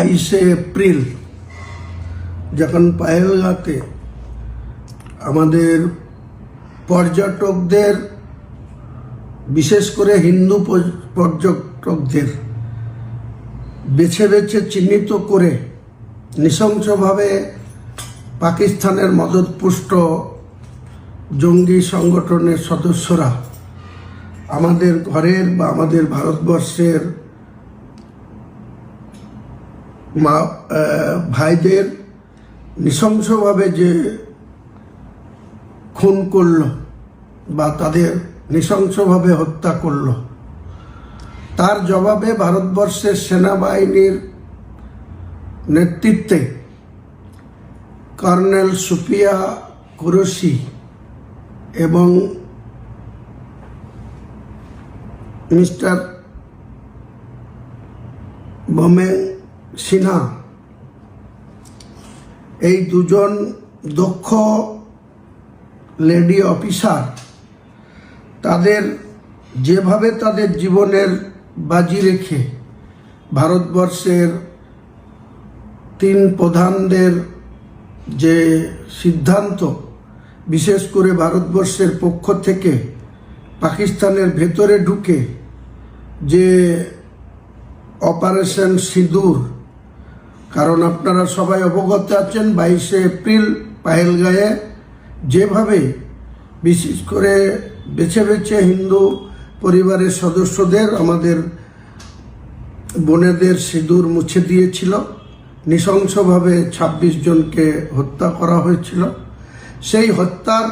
22শে April যখন পাহেলগাঁওতে আমাদের পর্যটকদের, বিশেষ করে হিন্দু পর্যটকদের বেছে বেছে চিহ্নিত করে নৃশংসভাবে পাকিস্তানের মদতপুষ্ট জঙ্গি সংগঠনের সদস্যরা আমাদের ঘরের বা আমাদের ভারতবর্ষের ভাইদের নৃশংসভাবে যে খুন করল বা তাদের নৃশংসভাবে হত্যা করল, তার জবাবে ভারতবর্ষের সেনাবাহিনীর নেতৃত্বে কর্নেল সুফিয়া কুরেশি এবং মিস্টার মোমেন সিনহা, এই দুজন দক্ষ লেডি অফিসার তাদের যেভাবে তাদের জীবনের বাজি রেখে ভারতবর্ষের 3 প্রধানদের যে সিদ্ধান্ত, বিশেষ করে ভারতবর্ষের পক্ষ থেকে পাকিস্তানের ভেতরে ঢুকে যে অপারেশন সিঁদুর, কারণ আপনারা সবাই অবগত আছেন 22শে এপ্রিল পাহেলগাঁয়ে যেভাবে বিশেষ করে বেছে বেছে হিন্দু পরিবারের সদস্যদের, আমাদের বোনেদের সিঁদুর মুছে দিয়েছিল, নৃশংসভাবে 26 জনকে হত্যা করা হয়েছিল। সেই হত্যার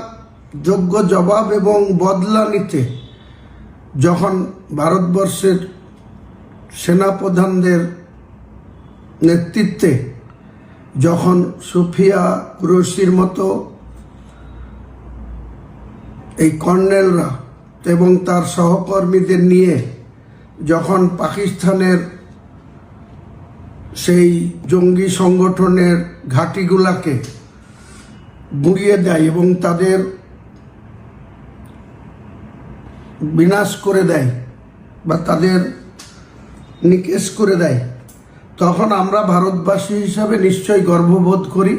যোগ্য জবাব এবং বদলা নিতে যখন ভারতবর্ষের সেনাপ্রধানদের নেতৃত্বে যখন সুফিয়া কুরেশির মতো এই কর্নেলরা এবং তার সহকর্মীদের নিয়ে যখন পাকিস্তানের সেই জঙ্গি সংগঠনের ঘাঁটিগুলাকে গুঁড়িয়ে দেয় এবং তাদের বিনাশ করে দেয় বা তাদের নিকেশ করে দেয়, তখন আমরা ভারতবাসী হিসাবে নিশ্চয়ই গর্ববোধ করি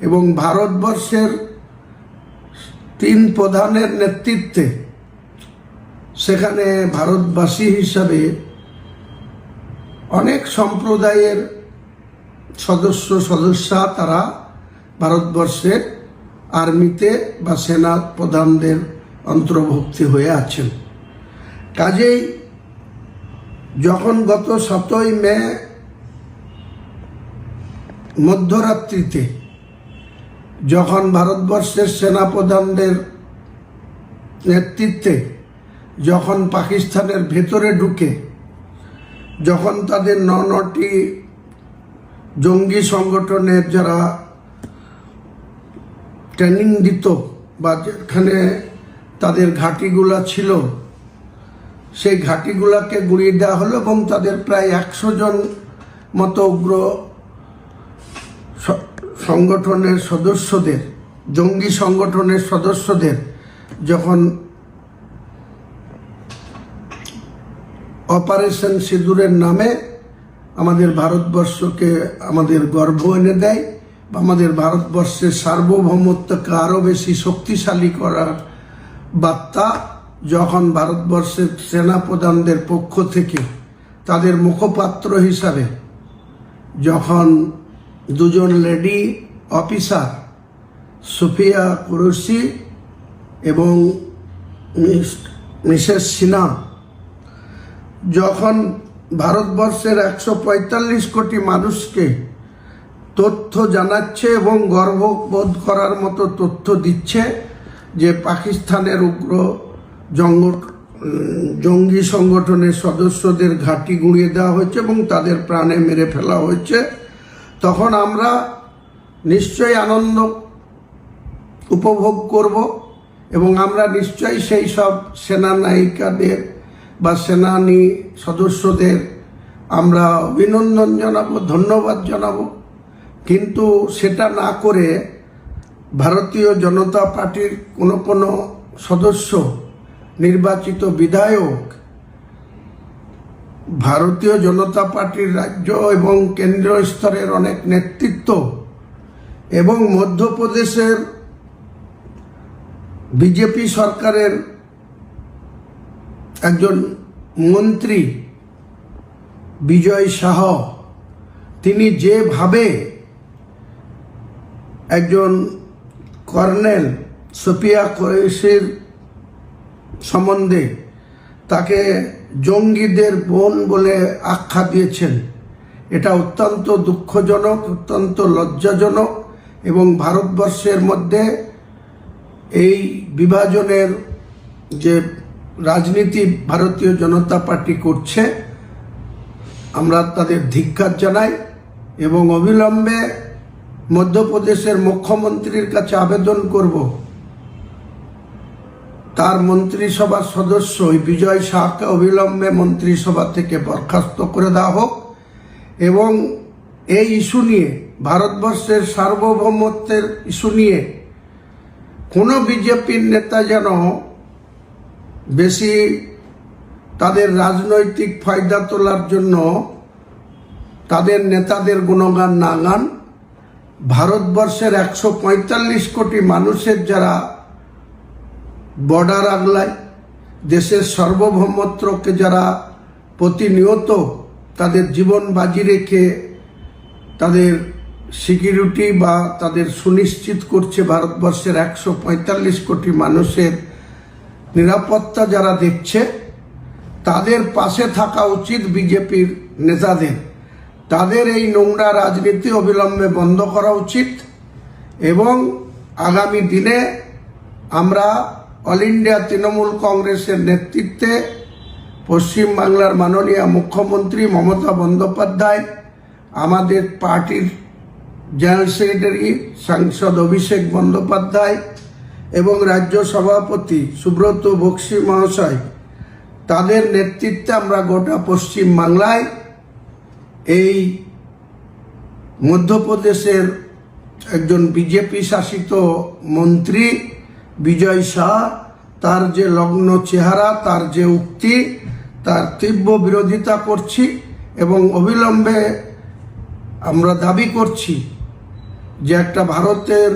এবং ভারতবর্ষের 3 প্রধানের নেতৃত্বে সেখানে ভারতবাসী হিসাবে অনেক সম্প্রদায়ের সদস্যা তারা ভারতবর্ষের আর্মিতে বা সেনা প্রধানদের অন্তর্ভুক্তি হয়ে আছেন। কাজেই যখন গত 7ই মে মধ্যরাত্রিতে যখন ভারতবর্ষের সেনাপ্রধানদের নেতৃত্বে যখন পাকিস্তানের ভেতরে ঢুকে যখন তাদের 9টি জঙ্গি সংগঠনের যারা ট্রেনিং দিত বা যেখানে তাদের ঘাঁটিগুলা ছিল, সেই ঘাঁটিগুলাকে গুঁড়িয়ে দেওয়া হলো এবং তাদের প্রায় 100 জন মতো উগ্র সংগঠনের সদস্যদের, জঙ্গি সংগঠনের সদস্যদের যখন অপারেশন সিঁদুরের নামে আমাদের ভারতবর্ষকে আমাদের গর্ব এনে দেয় বা আমাদের ভারতবর্ষের সার্বভৌমত্বকে আরও বেশি শক্তিশালী করার বার্তা যখন ভারতবর্ষের সেনাপ্রধানদের পক্ষ থেকে তাদের মুখপাত্র হিসাবে যখন 2 জন লেডি অফিসার সুফিয়া কুরেশি এবং মিসেস সিনহা যখন ভারতবর্ষের 145 কোটি মানুষকে তথ্য জানাচ্ছে এবং গর্ববোধ করার মতো তথ্য দিচ্ছে যে পাকিস্তানের উগ্র জঙ্গি সংগঠনের সদস্যদের ঘাঁটি গুঁড়িয়ে দেওয়া হয়েছে এবং তাদের প্রাণে মেরে ফেলা হয়েছে, তখন আমরা নিশ্চয়ই আনন্দ উপভোগ করব এবং আমরা নিশ্চয়ই সেই সব সেনানায়িকাদের বা সেনানী সদস্যদের আমরা অভিনন্দন জানাবো, ধন্যবাদ জানাবো। কিন্তু সেটা না করে ভারতীয় জনতা পার্টির কোনো সদস্য, নির্বাচিত বিধায়ক ভারতীয় জনতা পার্টির রাজ্য এবং কেন্দ্রীয় স্তরের অনেক নেতৃত্ব এবং মধ্যপ্রদেশের বিজেপি সরকারের একজন মন্ত্রী বিজয় শাহ, তিনি যেভাবে একজন কর্নেল সুফিয়া কুরেশির সম্বন্ধে তাকে জঙ্গিদের বোন বলে আখ্যা দিয়েছেন, এটা অত্যন্ত দুঃখজনক, অত্যন্ত লজ্জাজনক এবং ভারতবর্ষের মধ্যে এই বিভাজনের যে রাজনীতি ভারতীয় জনতা পার্টি করছে, আমরা তাদের ধিক্কার জানাই এবং অবিলম্বে মধ্যপ্রদেশের মুখ্যমন্ত্রীর কাছে আবেদন করব তার মন্ত্রিসভার সদস্য বিজয় শাহকে অবিলম্বে মন্ত্রিসভা থেকে বরখাস্ত করে দেওয়া হোক এবং এই ইস্যু নিয়ে, ভারতবর্ষের সার্বভৌমত্বের ইস্যু নিয়ে কোনো বিজেপির নেতা যেন বেশি তাদের রাজনৈতিক ফায়দা তোলার জন্য তাদের নেতাদের গুণগান না গান। ভারতবর্ষের 145 কোটি মানুষের যারা বর্ডার আগলায়, দেশের সার্বভৌমত্বকে যারা প্রতিনিয়ত তাদের জীবন বাজি রেখে তাদের সিকিউরিটি বা তাদের সুনিশ্চিত করছে, ভারতবর্ষের 145 কোটি মানুষের নিরাপত্তা যারা দেখছে, তাদের পাশে থাকা উচিত বিজেপির নেতাদের। তাদের এই নোংরা রাজনীতি অবিলম্বে বন্ধ করা উচিত এবং আগামী দিনে আমরা অল ইন্ডিয়া তৃণমূল কংগ্রেসের নেতৃত্বে পশ্চিমবাংলার মাননীয় মুখ্যমন্ত্রী মমতা বন্দ্যোপাধ্যায়, আমাদের পার্টির জেনারেল সেক্রেটারি সাংসদ অভিষেক বন্দ্যোপাধ্যায় এবং রাজ্য সভাপতি সুব্রত বক্সি মহাশয়, তাদের নেতৃত্বে আমরা গোটা পশ্চিমবাংলায় এই মধ্যপ্রদেশের একজন বিজেপি শাসিত মন্ত্রী বিজয় শাহ, তার যে লগ্ন চেহারা, তার যে উক্তি, তার তীব্র বিরোধিতা করছি এবং অবিলম্বে আমরা দাবি করছি যে একটা ভারতের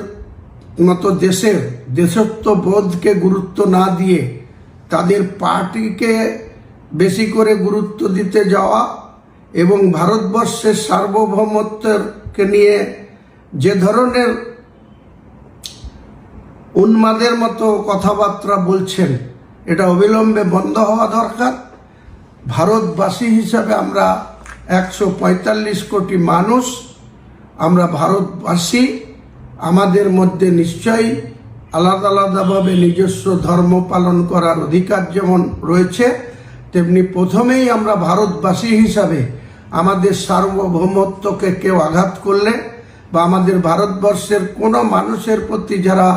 মতো দেশের দেশত্ববোধকে গুরুত্ব না দিয়ে তাদের পার্টিকে বেশি করে গুরুত্ব দিতে যাওয়া এবং ভারতবর্ষের সার্বভৌমত্বকে নিয়ে যে ধরনের উন্মাদের মতো কথাবার্তা বলছেন, এটা অবিলম্বে বন্ধ হওয়া দরকার। ভারতবাসী হিসাবে আমরা 145 কোটি মানুষ, আমরা ভারতবাসী, আমাদের মধ্যে নিশ্চয়ই আলাদা আলাদাভাবে নিজস্ব ধর্ম পালন করার অধিকার যেমন রয়েছে, তেমনি প্রথমেই আমরা ভারতবাসী হিসাবে আমাদের সার্বভৌমত্বকে কেউ আঘাত করলে বা আমাদের ভারতবর্ষের কোনো মানুষের প্রতি যারা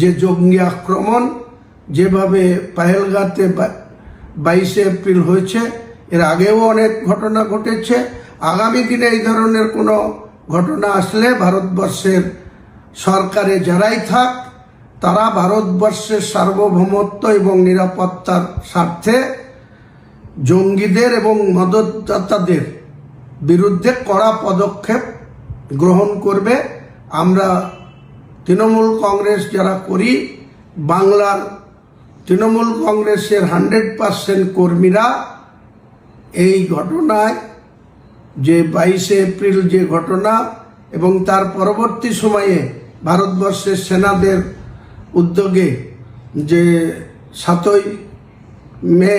যে জঙ্গি আক্রমণ যেভাবে পাহেলগাঁতে 22শে এপ্রিল হয়েছে, এর আগেও অনেক ঘটনা ঘটেছে, আগামী দিনে এই ধরনের কোনো ঘটনা আসলে ভারতবর্ষের সরকারে যারাই থাক, তারা ভারতবর্ষের সার্বভৌমত্ব এবং নিরাপত্তার স্বার্থে জঙ্গিদের এবং মদতদাতাদের বিরুদ্ধে কড়া পদক্ষেপ গ্রহণ করবে। আমরা তৃণমূল কংগ্রেস যারা করি, বাংলার তৃণমূল কংগ্রেসের 100% কর্মীরা এই ঘটনায়, যে 22শে এপ্রিল যে ঘটনা এবং তার পরবর্তী সময়ে ভারতবর্ষের সেনাদের উদ্যোগে যে 7ই মে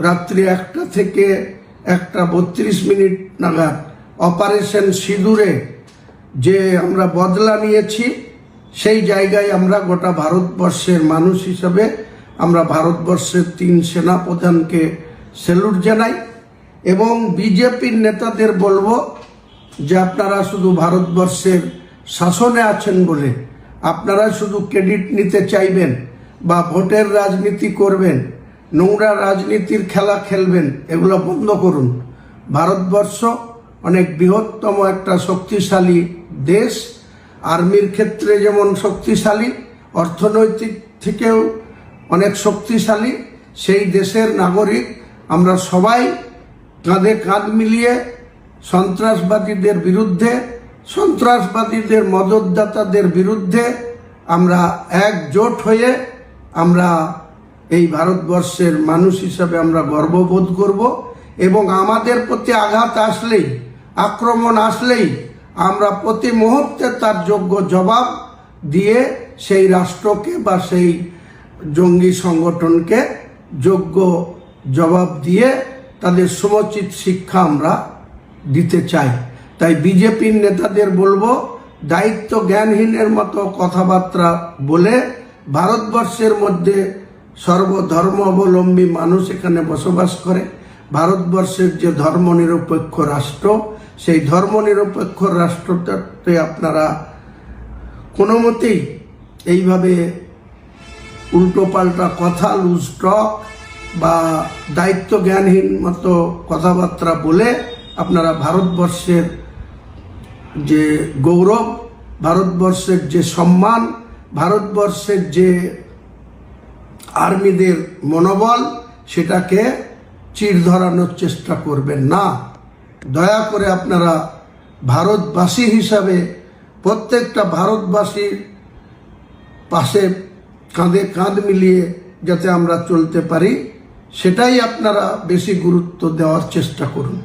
রাত্রি 1টা থেকে 1:32 নাগাদ অপারেশন সিঁদুরে যে আমরা বদলা নিয়েছি, সেই জায়গায় আমরা গোটা ভারতবর্ষের মানুষ হিসাবে আমরা ভারতবর্ষের 3 সেনাপ্রধানকে স্যালুট জানাই এবং বিজেপির নেতাদের বলবো যে আপনারা শুধু ভারতবর্ষের শাসনে আছেন বলে আপনারা শুধু ক্রেডিট নিতে চাইবেন বা ভোটের রাজনীতি করবেন, নোংরা রাজনীতির খেলা খেলবেন, এগুলো বন্ধ করুন। ভারতবর্ষ অনেক বৃহত্তম একটা শক্তিশালী দেশ, আর্মির ক্ষেত্রে যেমন শক্তিশালী, অর্থনৈতিক থেকেও অনেক শক্তিশালী। সেই দেশের নাগরিক আমরা সবাই কাঁধে কাঁধ মিলিয়ে সন্ত্রাসবাদীদের বিরুদ্ধে, সন্ত্রাসবাদীদের মদতদাতাদের বিরুদ্ধে আমরা একজোট হয়ে আমরা এই ভারতবর্ষের মানুষ হিসাবে আমরা গর্ববোধ করব এবং আমাদের প্রতি আঘাত আসলেই, আক্রমণ আসলেই আমরা প্রতি মুহূর্তে তার যোগ্য জবাব দিয়ে সেই রাষ্ট্রকে বা সেই জঙ্গি সংগঠনকে যোগ্য জবাব দিয়ে তাদের সমুচিত শিক্ষা আমরা দিতে চাই। তাই বিজেপির নেতাদের বলবো, দায়িত্ব জ্ঞানহীনের মতো কথাবার্তা বলে ভারতবর্ষের মধ্যে সর্বধর্ম অবলম্বী মানুষ এখানে বসবাস করে। ভারতবর্ষের যে ধর্মনিরপেক্ষ রাষ্ট্র, সেই ধর্মনিরপেক্ষ রাষ্ট্রটাতে আপনারা কোনো মতেই এইভাবে উল্টোপাল্টা কথা, লুজ টক বা দায়িত্ব জ্ঞানহীন মতো কথাবার্তা বলে আপনারা ভারতবর্ষের যে গৌরব, ভারতবর্ষের যে সম্মান, ভারতবর্ষের যে আর্মিদের মনোবল, সেটাকে চির ধরানোর চেষ্টা করবেন না। দয়া করে আপনারা ভারতবাসী হিসাবে প্রত্যেকটা ভারতবাসীর পাশে কাঁধে কাঁধ মিলিয়ে যাতে আমরা চলতে পারি, সেটাই আপনারা বেশি গুরুত্ব দেওয়ার চেষ্টা করুন।